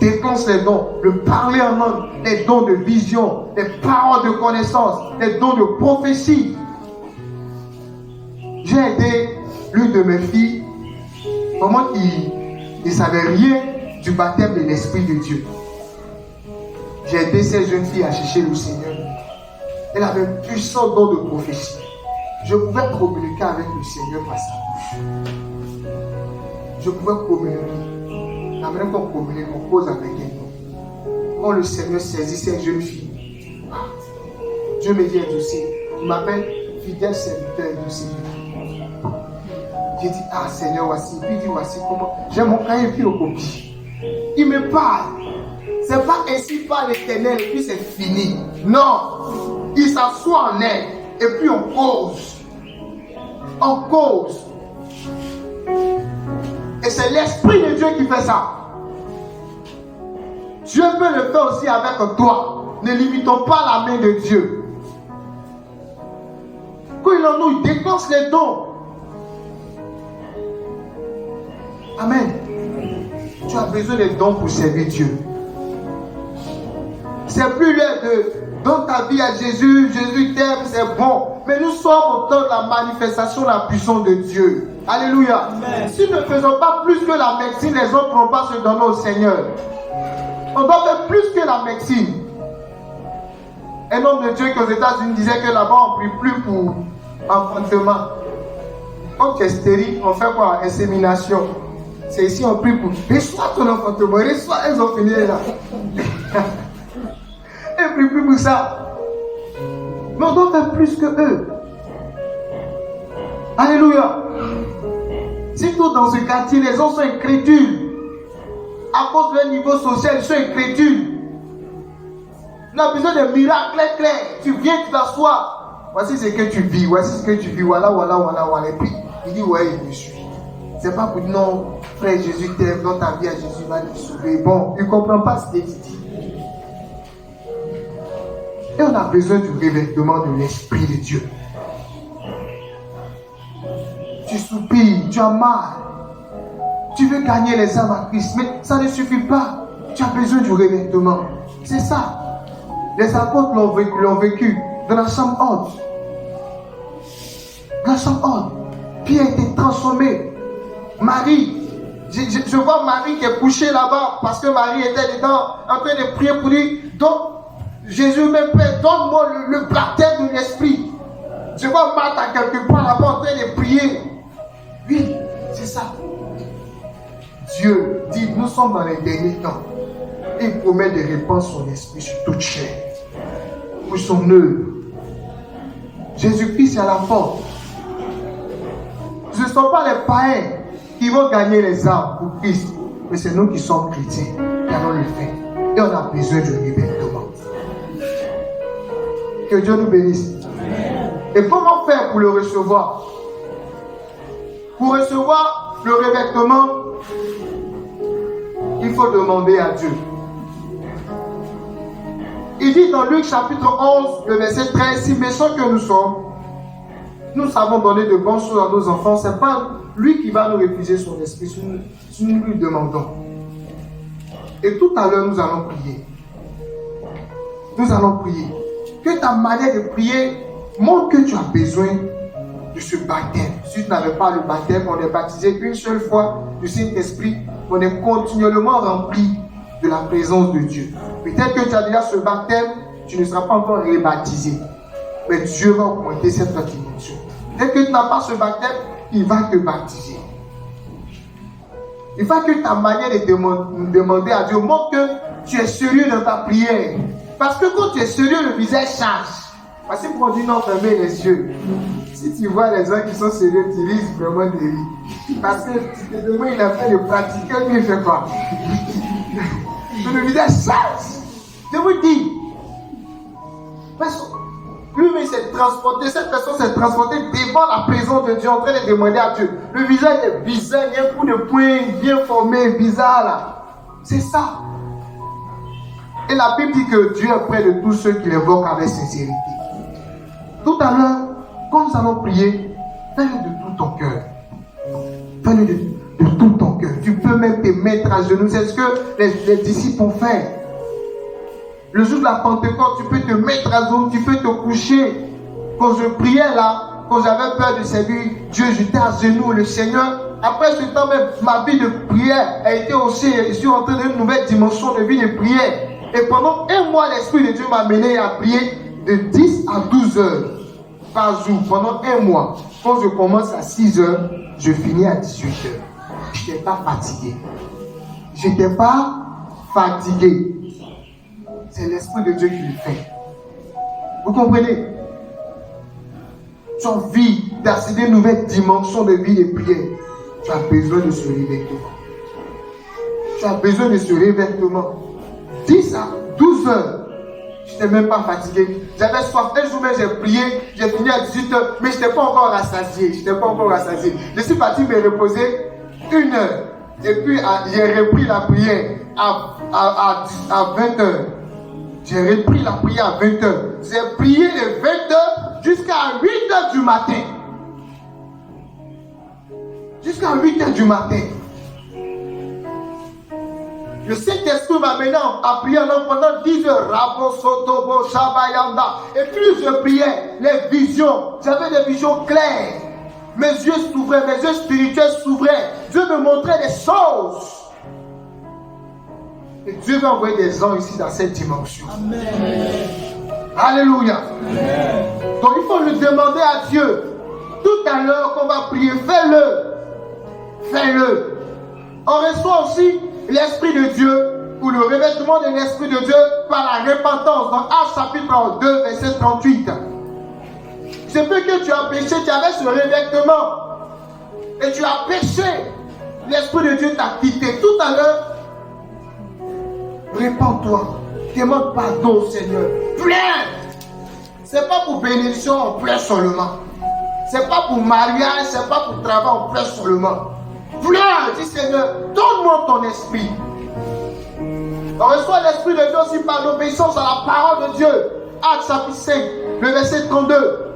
Déclenche les dons, le parler en langue, les dons de vision, les paroles de connaissance, les dons de prophétie. J'ai aidé l'une de mes filles, vraiment qui ne savait rien du baptême de l'Esprit de Dieu. J'ai aidé ces jeunes filles à chercher le Seigneur. Elle avait un puissant don de prophétie. Je pouvais communiquer avec le Seigneur par sa bouche. Je pouvais communiquer. La manière qu'on communique, on pose avec un nom. Quand le Seigneur saisit ces jeunes filles, Dieu me dit, tu sais, il m'appelle fidèle serviteur du Seigneur. J'ai dit, ah Seigneur, voici. Puis il dit, voici comment. J'ai mon cahier puis au copie. Il me parle. C'est pas ainsi par l'Éternel et puis c'est fini. Non. Il s'assoit en elle et puis on cause. On cause. Et c'est l'Esprit de Dieu qui fait ça. Dieu peut le faire aussi avec toi. Ne limitons pas la main de Dieu. Quand il en nous, il déclenche les dons. Amen. Tu as besoin des dons pour servir Dieu. C'est plus l'heure de donne ta vie à Jésus, Jésus t'aime, c'est bon. Mais nous sommes au temps de la manifestation de la puissance de Dieu. Alléluia.
Amen.
Si nous ne faisons pas plus que la médecine, les autres ne pourront pas se donner au Seigneur. On doit faire plus que la médecine. Un homme de Dieu qui aux États-Unis disait que là-bas on ne prie plus pour enfantement. Quand tu es stérile, on fait quoi? Insémination. C'est ici on prie pour reçois ton enfantement, reçois, elles ont fini là. Elles ne prient plus pour ça. Mais on doit faire plus que eux. Alléluia. Surtout dans ce quartier, les gens sont incrédules. À cause de leur niveau social, ils sont incrédules. On a besoin de miracles clairs. Tu viens, tu t'assois. Voici ce que tu vis, voici ce que tu vis. Voilà. Et puis, il dit, ouais, il me suit. C'est pas pour dire, non, frère, Jésus t'aime, dans ta vie à Jésus va te sauver. Bon, il ne comprend pas ce qu'il dit. Et on a besoin du revêtement de l'Esprit de Dieu. Tu soupires, tu as mal. Tu veux gagner les âmes à Christ, mais ça ne suffit pas. Tu as besoin du revêtement. C'est ça. Les apôtres l'ont vécu dans la chambre haute. Dans la chambre haute. Pierre a été transformé. Marie, je vois Marie qui est couchée là-bas parce que Marie était dedans en train de prier pour lui. Donc, Jésus me Père, donne-moi le baptême de l'Esprit. Je vois Marthe à quelque part là-bas en train de prier. Oui, c'est ça. Dieu dit, nous sommes dans les derniers temps. Il promet de répandre son esprit sur toute chair. Pour son œuvre. Jésus-Christ est à la porte. Ce ne sont pas les païens qui vont gagner les âmes pour Christ, mais c'est nous qui sommes chrétiens qui allons le faire. Et on a besoin du revêtement. Que Dieu nous bénisse. Et comment faire pour le recevoir? Pour recevoir le revêtement, il faut demander à Dieu. Il dit dans Luc chapitre 11, le verset 13, si méchants que nous sommes, nous savons donner de bonnes choses à nos enfants, ce n'est pas lui qui va nous refuser son esprit si nous lui demandons. Et tout à l'heure, nous allons prier. Nous allons prier. Que ta manière de prier montre que tu as besoin de ce baptême. Si tu n'avais pas le baptême, on est baptisé une seule fois du Saint-Esprit, on est continuellement rempli de la présence de Dieu. Peut-être que tu as déjà ce baptême, tu ne seras pas encore rebaptisé. Mais Dieu va augmenter cette dimension. Dès que tu n'as pas ce baptême, il va te baptiser. Il faut que ta manière de demander à Dieu montre que tu es sérieux dans ta prière. Parce que quand tu es sérieux, le visage change. Parce que pour on dit non, fermez les yeux. Si tu vois les gens qui sont sérieux, tu risques vraiment de rire. Parce que tu te demandes, il a fait de pratiquer, lui il fait quoi? Le visage change. Je vous dis. Lui-même s'est transporté, cette personne s'est transportée devant la présence de Dieu en train de demander à Dieu. Le visage est bizarre, il y a un coup de poing bien formé, bizarre là. C'est ça. Et la Bible dit que Dieu est près de tous ceux qui l'évoquent avec sincérité. Tout à l'heure, quand nous allons prier, fais-le de tout ton cœur. Fais-le de tout ton cœur. Tu peux même te mettre à genoux. C'est ce que les disciples ont fait. Le jour de la Pentecôte, tu peux te mettre à genoux, tu peux te coucher. Quand je priais là, quand j'avais peur de servir Dieu, j'étais à genoux. Le Seigneur, après ce temps même, ma vie de prière a été aussi, je suis entré dans une nouvelle dimension de vie de prière. Et pendant un mois, l'Esprit de Dieu m'a amené à prier de 10 à 12 heures par jour, pendant un mois. Quand je commence à 6 heures, je finis à 18 heures. Je n'étais pas fatigué. Je n'étais pas fatigué. C'est l'Esprit de Dieu qui le fait. Vous comprenez? Tu as envie d'accéder à une nouvelle dimension de vie et prière. Tu as besoin de ce revêtement. Tu as besoin de ce revêtement. 10 à 12 heures. Je n'étais même pas fatigué. J'avais soif. Un jour même, j'ai prié. J'ai fini à 18 heures. Mais je n'étais pas encore rassasié. Je suis parti me reposer 1 heure. Et puis, j'ai repris la prière à 20 heures. J'ai repris la prière à 20 heures. J'ai prié de 20 heures jusqu'à 8 heures du matin. Jusqu'à 8 heures du matin. Le Saint-Esprit m'a mené à prier pendant 10 heures. Rabo Sotobo Shabayanda. Et plus je priais, les visions, j'avais des visions claires. Mes yeux s'ouvraient, mes yeux spirituels s'ouvraient. Dieu me montrait des choses. Et Dieu va envoyer des anges ici dans cette dimension. Amen. Alléluia. Amen. Donc il faut lui demander à Dieu. Tout à l'heure qu'on va prier, fais-le. Fais-le. On reçoit aussi l'Esprit de Dieu ou le revêtement de l'Esprit de Dieu par la repentance. Dans Actes chapitre 2, verset 38. C'est peu que tu as péché, tu avais ce revêtement. Et tu as péché. L'Esprit de Dieu t'a quitté. Tout à l'heure, répands-toi. Demande pardon au Seigneur. Pleure. C'est pas pour bénédiction, on pleure seulement. C'est pas pour mariage, c'est pas pour travail, on pleure seulement. Pleure, dis Seigneur, donne-moi ton esprit. On reçoit l'Esprit de Dieu aussi par l'obéissance à la parole de Dieu. Actes chapitre 5, le verset 32.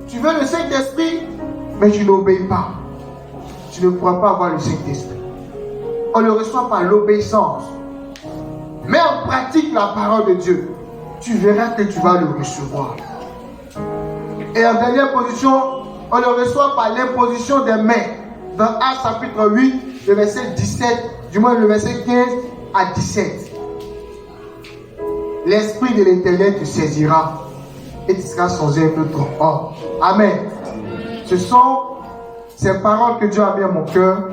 Tu veux le Saint-Esprit, mais tu n'obéis pas. Tu ne pourras pas avoir le Saint-Esprit. On le reçoit par l'obéissance. Mets en pratique la parole de Dieu. Tu verras que tu vas le recevoir. Et en dernière position, on le reçoit par l'imposition des mains. Dans Actes chapitre 8, le verset 17, du moins le verset 15 à 17. L'Esprit de l'Éternel te saisira et tu seras changé un autre homme. Amen. Ce sont ces paroles que Dieu a mis à mon cœur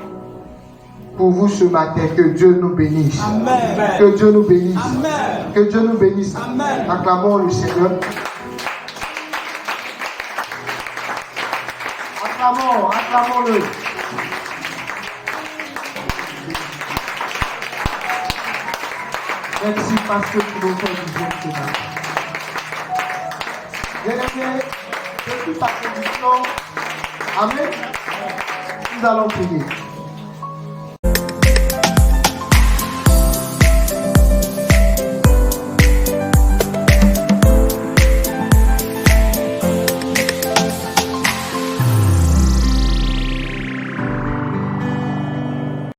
pour vous ce matin. Que Dieu nous bénisse. Amen. Que Dieu nous bénisse. Amen. Que Dieu nous bénisse. Amen. Acclamons le Seigneur. Acclamons-le. Merci parce que tu nous fais du bien ce matin. Bien-aimés, depuis sa condition, amen, nous allons prier.